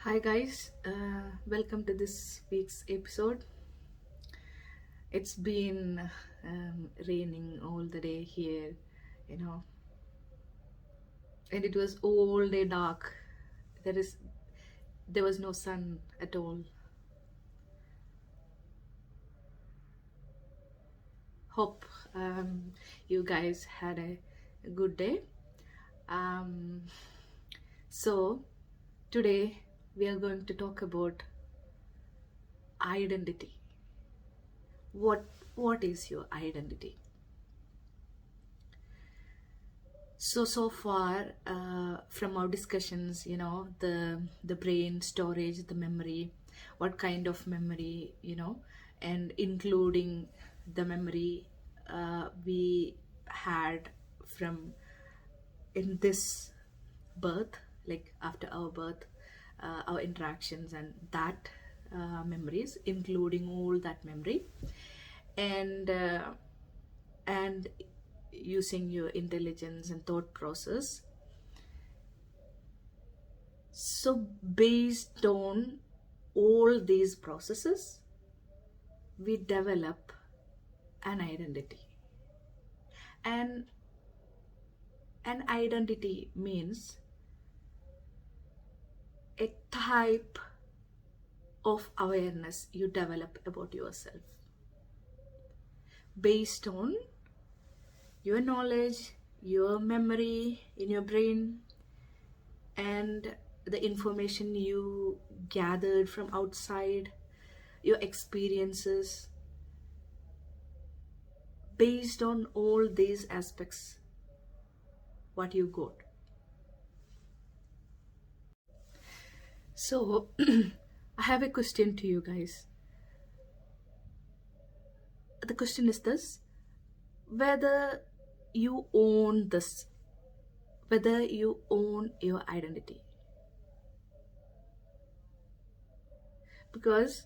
Hi guys, welcome to this week's episode. It's been raining all the day here, you know, and it was all day dark. There is there was no sun at all. Hope you guys had a good day. Um, so today we are going to talk about identity. What is your identity? So far from our discussions, the brain storage, the memory, what kind of memory, and including the memory we had from in this birth, like after our birth, our interactions and that memories, including all that memory, and and using your intelligence and thought process. So based on all these processes, we develop an identity. And an identity means a type of awareness you develop about yourself based on your knowledge, your memory in your brain, and the information you gathered from outside, your experiences. Based on all these aspects, what you got. So I have a question to you guys. The question is this: whether you own this, whether you own your identity. Because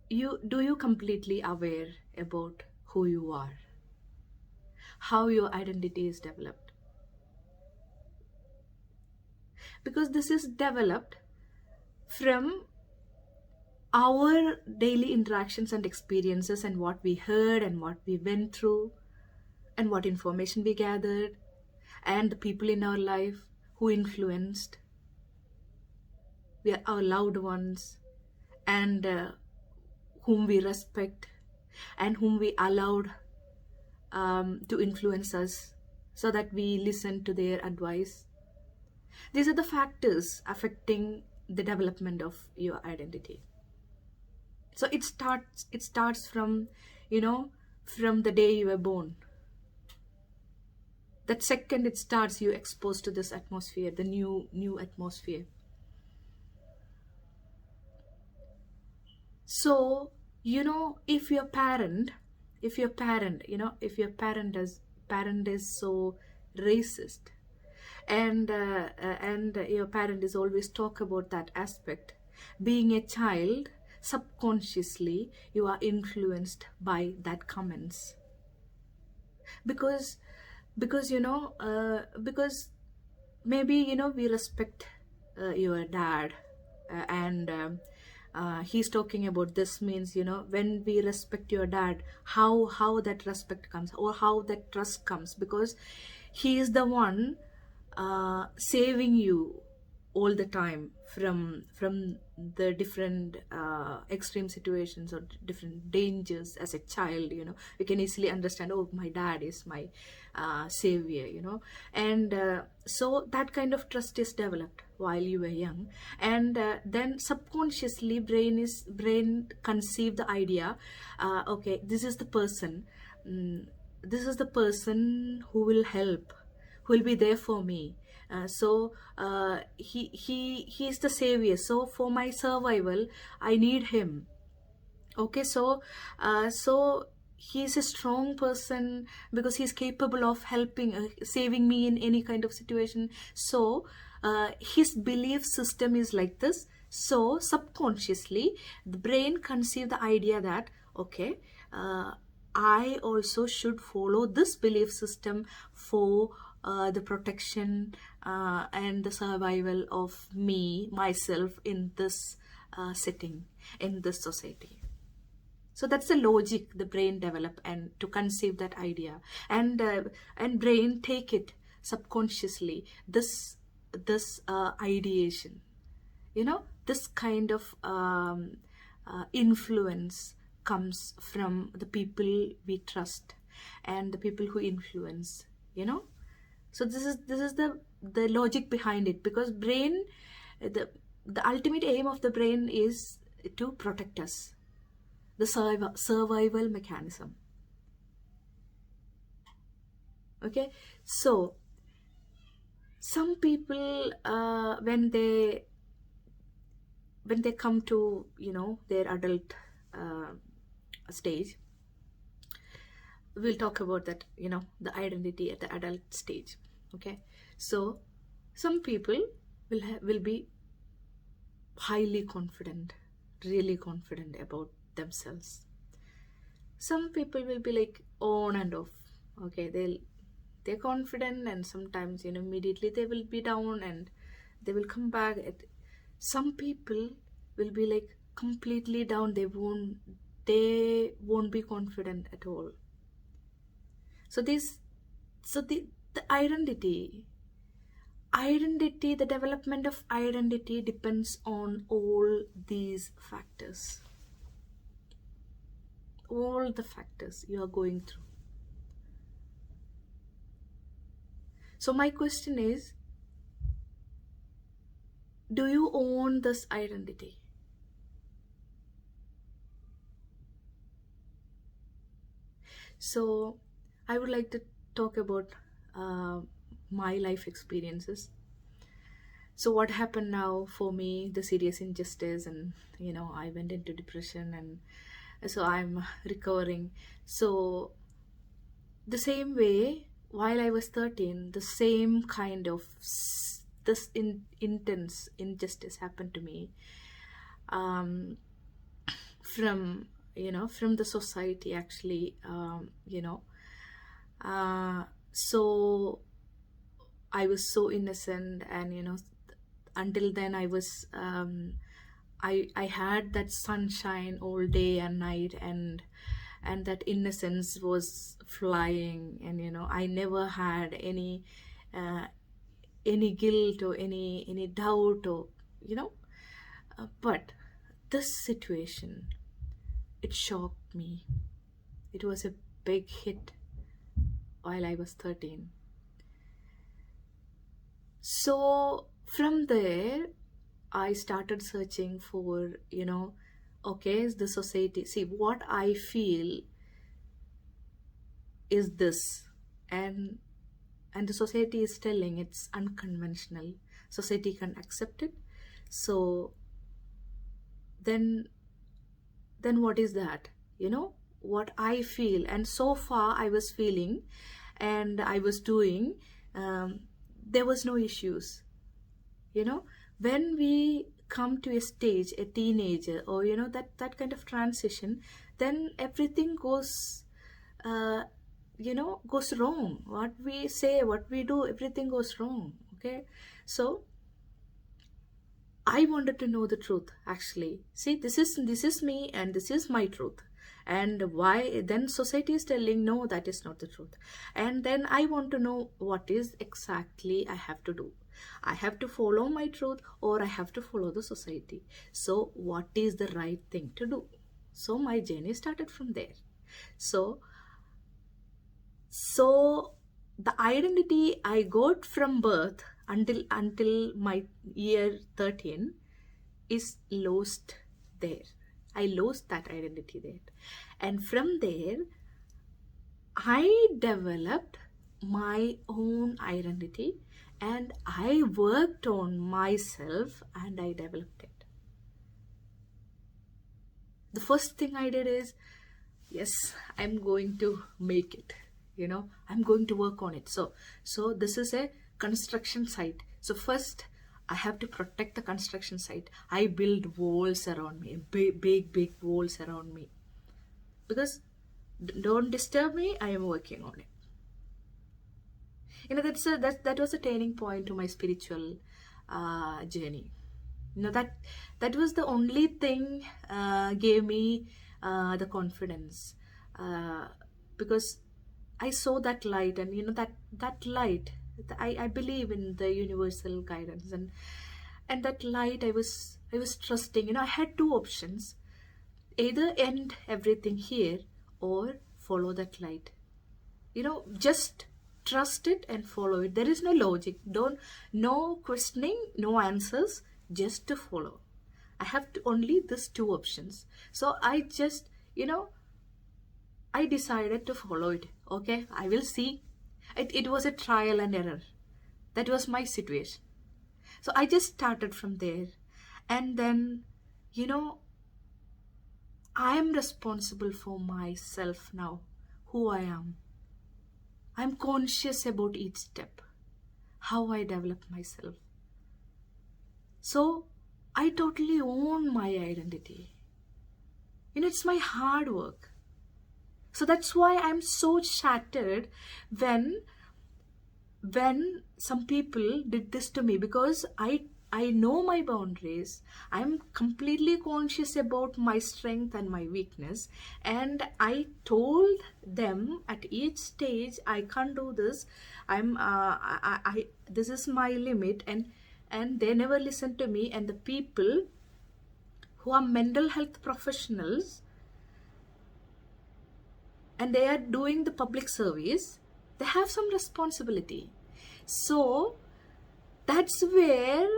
you completely aware about who you are, how your identity is developed? Because this is developed from our daily interactions and experiences, and what we heard and what we went through, and what information we gathered, and the people in our life who influenced, we are our loved ones, and whom we respect, and whom we allowed to influence us, so that we listen to their advice. These are the factors affecting the development of your identity. So it starts from, from the day you were born. That second it starts, you exposed to this atmosphere, the new atmosphere. So if your parent is so racist, and your parent is always talk about that aspect, being a child, subconsciously you are influenced by that comments. Because maybe we respect your dad, and he's talking about this means, when we respect your dad, how that respect comes, or how that trust comes, because he is the one saving you all the time from the different extreme situations or different dangers. As a child, you can easily understand, oh, my dad is my savior, and so that kind of trust is developed while you were young. And then subconsciously brain conceive the idea, okay, this is the person, this is the person who will help, who will be there for me. He is the savior, so for my survival I need him. Okay, so he's a strong person because he's capable of helping, saving me in any kind of situation. So his belief system is like this. So subconsciously the brain conceive the idea that, okay, I also should follow this belief system for the protection and the survival of myself in this setting, in this society. So that's the logic the brain develop and to conceive that idea, and brain take it subconsciously, this ideation, this kind of influence comes from the people we trust and the people who influence, so this is the logic behind it, because brain, the ultimate aim of the brain is to protect us, the survival mechanism. Okay, so some people when they come to their adult stage, we'll talk about that, the identity at the adult stage. Okay, so some people will be highly confident, really confident about themselves. Some people will be like on and off. Okay, they're confident, and sometimes immediately they will be down and they will come back. Some people will be like completely down, they won't be confident at all. So the identity, the development of identity depends on all these factors, all the factors you are going through. So my question is, do you own this identity? So I would like to talk about my life experiences. So what happened now for me, the serious injustice, and I went into depression, and so I'm recovering. So the same way, while I was 13, the same kind of this intense injustice happened to me from the society, actually. So I was so innocent, and until then I was I had that sunshine all day and night, and that innocence was flying, and I never had any guilt or any doubt, or but this situation, it shocked me. It was a big hit while I was 13. So from there I started searching for, okay, is the society, see what I feel is this, and the society is telling it's unconventional, society can accept it. So then what is that, what I feel, and so far I was feeling and I was doing, there was no issues. When we come to a stage, a teenager, or that kind of transition, then everything goes goes wrong. What we say, what we do, everything goes wrong. Okay, so I wanted to know the truth, actually. See, this is me, and this is my truth. And why then society is telling no, that is not the truth. And then I want to know what is exactly I have to do. I have to follow my truth, or I have to follow the society. So what is the right thing to do? So my journey started from there. So the identity I got from birth until my year 13 is lost there. I lost that identity there, and from there I developed my own identity, and I worked on myself, and I developed it. The first thing I did is, yes, I'm going to make it, I'm going to work on it. So this is a construction site. So first I have to protect the construction site. I build walls around me, big walls around me, because don't disturb me, I am working on it. That was a turning point to my spiritual journey. That was the only thing gave me the confidence, uh, because I saw that light, and that light, I believe in the universal guidance, and that light, I was trusting. I had two options: either end everything here or follow that light. Just trust it and follow it. There is no logic, don't no questioning, no answers, just to follow. I have only these two options. So I just, I decided to follow it. Okay, I will see. It was a trial and error. That was my situation. So I just started from there. And then, you know, I am responsible for myself now, who I am. I'm conscious about each step, how I develop myself. So I totally own my identity. It's my hard work. So that's why I'm so shattered when some people did this to me, because I know my boundaries. I'm completely conscious about my strength and my weakness, and I told them at each stage, I can't do this. I this is my limit, and they never listened to me. And the people who are mental health professionals and they are doing the public service, they have some responsibility. So that's where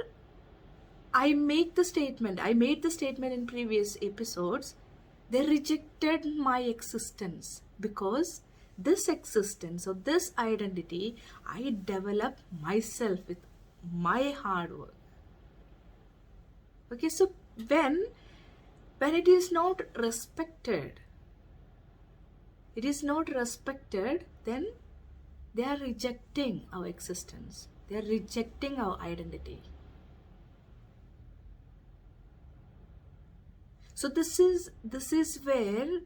I made the statement in previous episodes. They rejected my existence, because this existence or this identity I developed myself with my hard work. Okay, so when it is not respected, then they are rejecting our existence. They are rejecting our identity. So this is where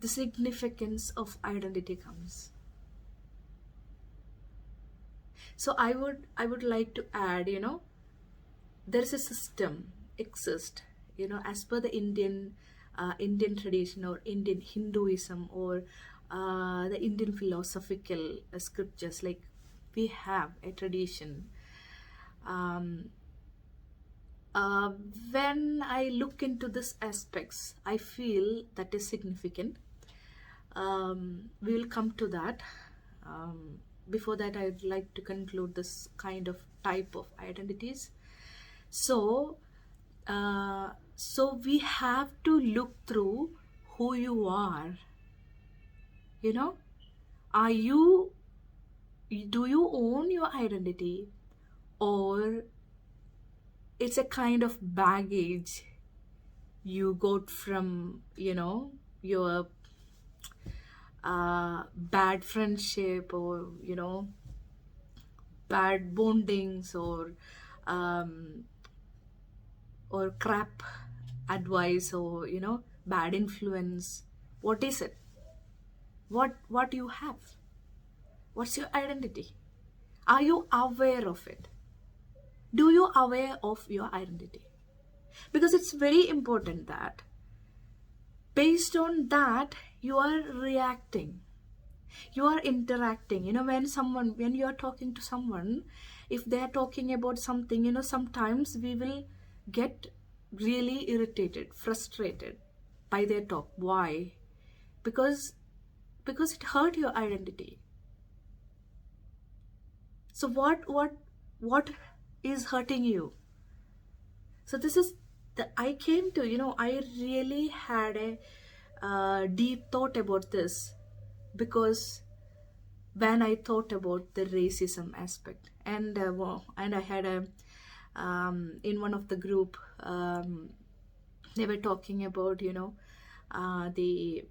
the significance of identity comes. So I would like to add, there is a system exist, as per the Indian tradition, or Indian Hinduism, or the Indian philosophical scriptures. Like, we have a tradition. Uh, when I look into these aspects, I feel that is significant. We will come to that. Before that, I'd like to conclude this kind of type of identities. So we have to look through who you are. Do you own your identity, or it's a kind of baggage you got from your bad friendship, or bad bondings, or crap advice, or bad influence? What is it? What you have? What's your identity? Are you aware of it? Do you aware of your identity? Because it's very important that based on that you are reacting, you are interacting. When you are talking to someone, if they are talking about something, sometimes we will get really irritated, frustrated by their talk. Why? Because it hurt your identity. So what is hurting you? So this is I came to, I really had a deep thought about this, because when I thought about the racism aspect, and I had in one of the group, they were talking about the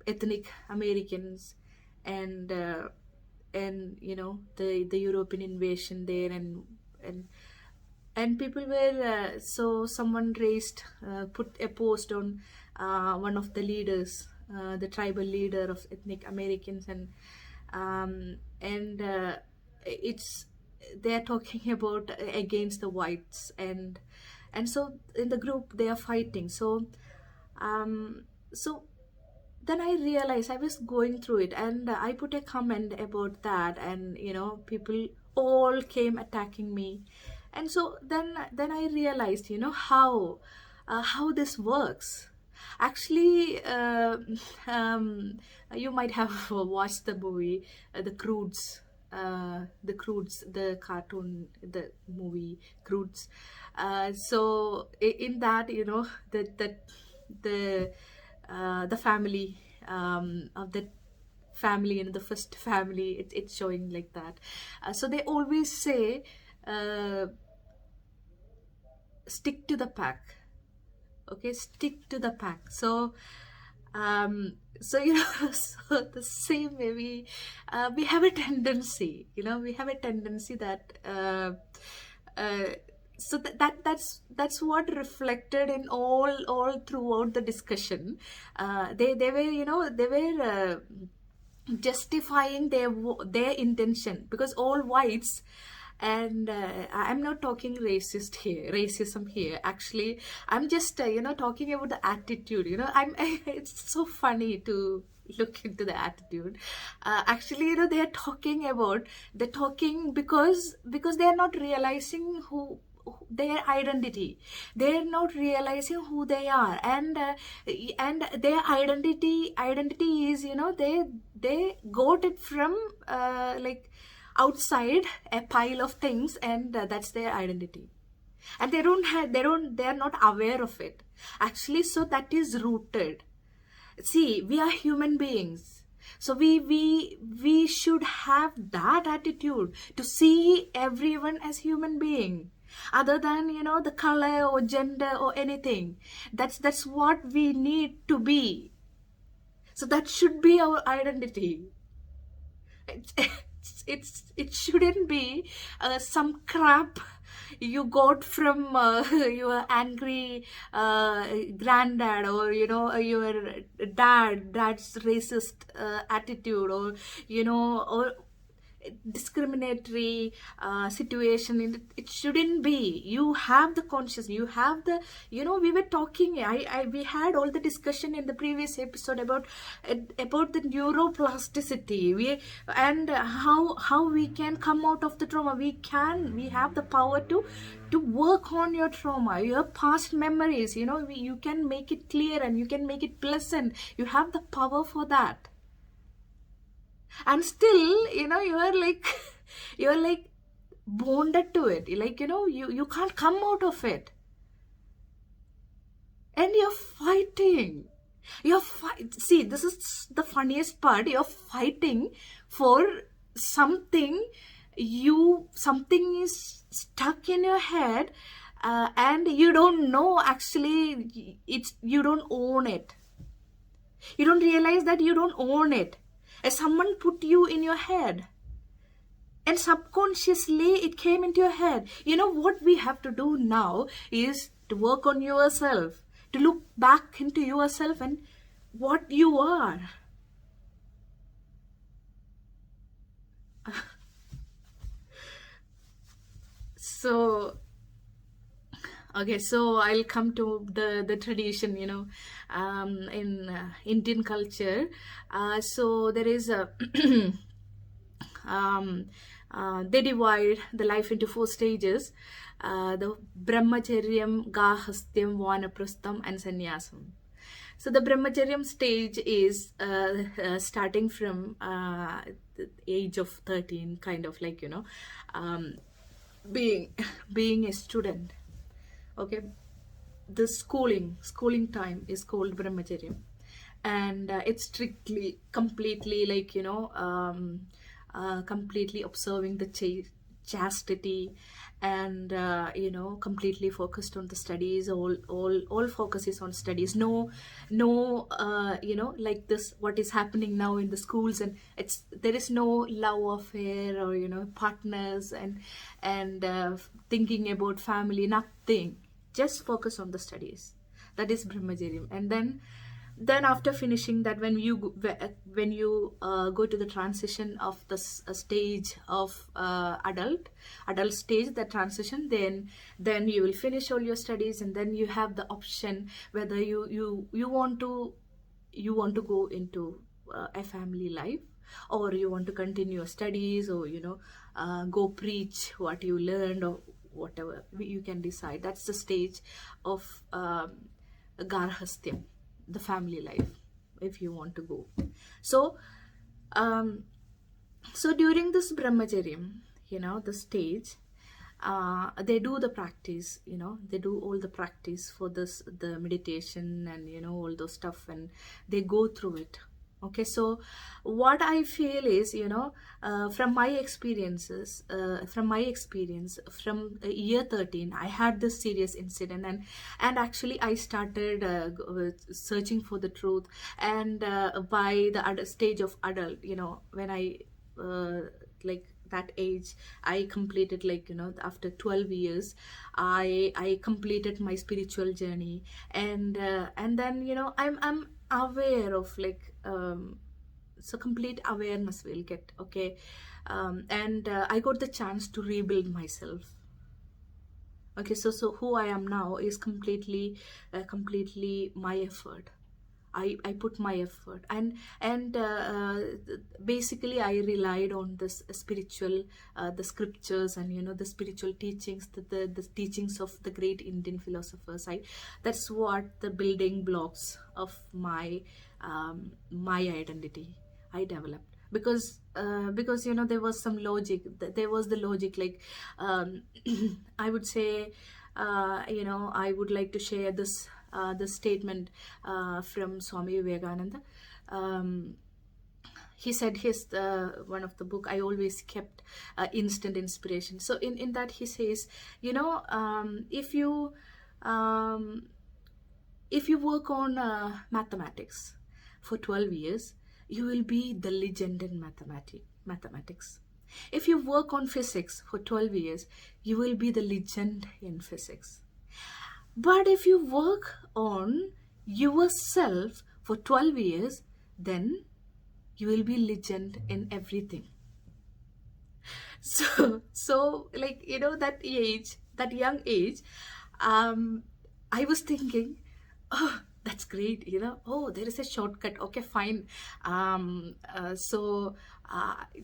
ethnic Americans, and the European invasion there, and people were so someone put a post on one of the leaders, the tribal leader of ethnic Americans, and and it's they're talking about against the whites, and so in the group they are fighting. Um so then I realized, I was going through it, and I put a comment about that, and people all came attacking me. And so then I realized, how this works. Actually, um, you might have watched the movie, the cartoon, the movie Croods. So in that, the the family, of the family, and the first family, it's showing like that. So they always say, uh, stick to the pack. Okay, stick to the pack. So so the same way, we have a tendency, that uh, so that's what reflected in all throughout the discussion. They were, justifying their intention, because all whites, and I'm not talking racism here. Actually, I'm just talking about the attitude. I'm It's so funny to look into the attitude. Actually, they're talking because they are not realizing their identity. They're not realizing who they are, and their identity is, they got it from, like, outside a pile of things, and that's their identity, and they're not aware of it, actually. So that is rooted. See, we are human beings, so we should have that attitude to see everyone as human being, other than, the color or gender or anything. That's what we need to be. So that should be our identity. It shouldn't be some crap you got from your angry granddad, or your dad's racist attitude, or or discriminatory situation. It shouldn't be. You have the conscious, you have the, we were talking, we had all the discussion in the previous episode about the neuroplasticity, and how we can come out of the trauma. We have the power to work on your trauma, your past memories. You can make it clear, and you can make it pleasant. You have the power for that. And still, you're like bonded to it, like, you can't come out of it, and see, this is the funniest part. You're fighting for something. Something is stuck in your head, and you don't know, actually. You don't own it. You don't realize that you don't own it. As someone put you in your head, and subconsciously it came into your head. What we have to do now is to work on yourself, to look back into yourself and what you are. So, okay, so I'll come to the tradition, in Indian culture. So there is a they divide the life into 4 stages: the Brahmacharyam, Gahastyam, Vanaprastham, and Sannyasam. So the Brahmacharyam stage is starting from the age of 13, kind of like, um, being a student. Okay, the schooling time is called Brahmacharya, and it's strictly, completely, like, completely observing the chastity, and completely focused on the studies. All focus is on studies. No like this, what is happening now in the schools, and there is no love affair, or partners, and thinking about family, nothing. Just focus on the studies. That is Brahmacharya. And then then after finishing that, when you go to the transition of the stage of adult stage, the transition, then you will finish all your studies, and then you have the option whether you want to go into a family life, or you want to continue your studies, or go preach what you learned, or whatever you can decide. That's the stage of garhasthya, the family life, if you want to go. So um, so during this brahmacharyam, the stage, they do the practice, they do all the practice for this, the meditation, and all those stuff, and they go through it. Okay, so what I feel is, from my experiences, from my experience, from year 13, I had this serious incident, and actually I started searching for the truth. And by the stage of adult, when I like that age, I completed, like, after 12 years, I completed my spiritual journey. And then, I'm aware of, like, so complete awareness will get. Okay, and I got the chance to rebuild myself. Okay, so who I am now is completely my effort. I put my effort, and basically I relied on this spiritual, the scriptures, and the spiritual teachings, the teachings of the great Indian philosophers. That's what the building blocks of my identity I developed. Because there was some logic. There was the logic, like, I would say, I would like to share this statement from Swami Vivekananda. He said, his one of the book I always kept, instant inspiration. So in that he says, if you work on mathematics for 12 years, you will be the legend in mathematics. If you work on physics for 12 years, you will be the legend in physics. But if you work on yourself for 12 years, then you will be legend in everything. So like, that young age, I was thinking, oh, that's great, oh, there is a shortcut. Okay, fine.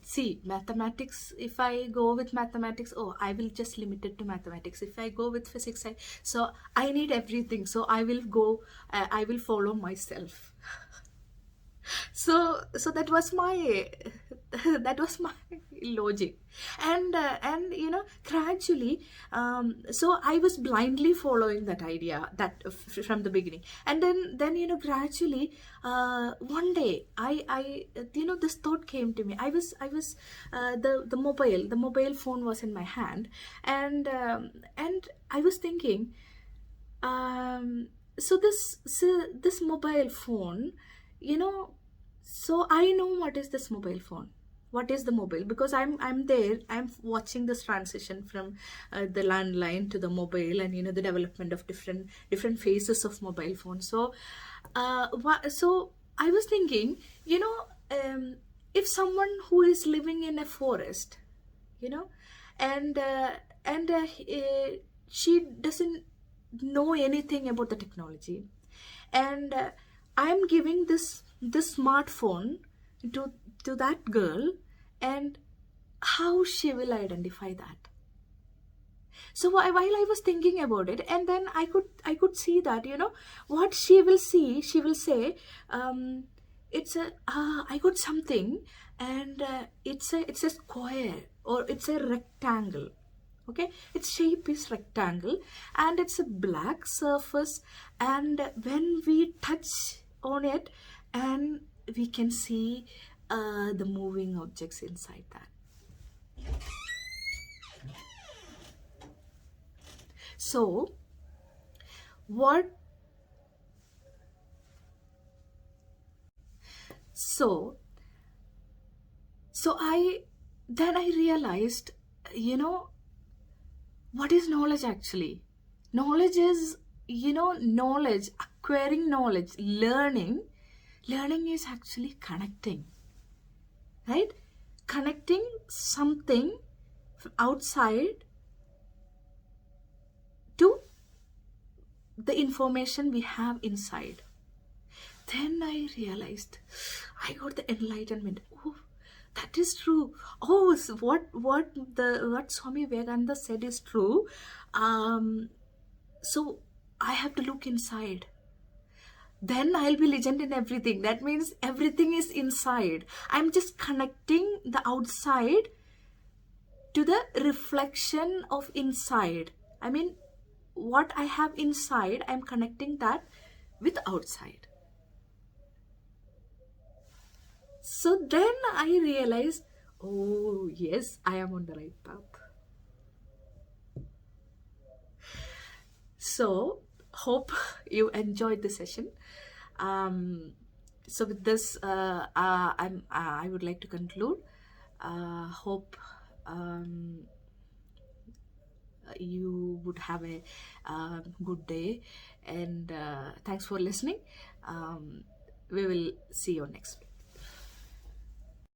See, mathematics, if I go with mathematics, oh, I will just limit it to mathematics. If I go with physics, so I need everything, so I will go, I will follow myself. So that was my that was my logic. And gradually, so I was blindly following that idea, that from the beginning. And then gradually, one day I this thought came to me. I was the mobile phone was in my hand, and I was thinking, so this mobile phone, so I know what is this mobile phone, what is the mobile, because I'm there, I'm watching this transition from the landline to the mobile, and the development of different phases of mobile phone. So so I was thinking, if someone who is living in a forest, and she doesn't know anything about the technology, and I'm giving this smartphone to that girl, and how she will identify that. So while I was thinking about it, and then I could see that, what she will see, she will say, it's a I got something, and it's a square, or it's a rectangle. Okay, its shape is rectangle, and it's a black surface, and when we touch on it, and we can see the moving objects inside that. So what so so I realized, what is knowledge actually? Knowledge is, knowledge, acquiring knowledge, learning is actually connecting, right? Connecting something outside to the information we have inside. Then I realized, I got the enlightenment. Oh, that is true. Oh, so what Swami Vivekananda said is true. So I have to look inside. Then I'll be legend in everything. That means everything is inside. I'm just connecting the outside to the reflection of inside. I mean, what I have inside, I'm connecting that with outside. So then I realized, oh yes, I am on the right path. So hope you enjoyed the session. So with this, I would like to conclude. Hope you would have a good day, and thanks for listening. We will see you next week.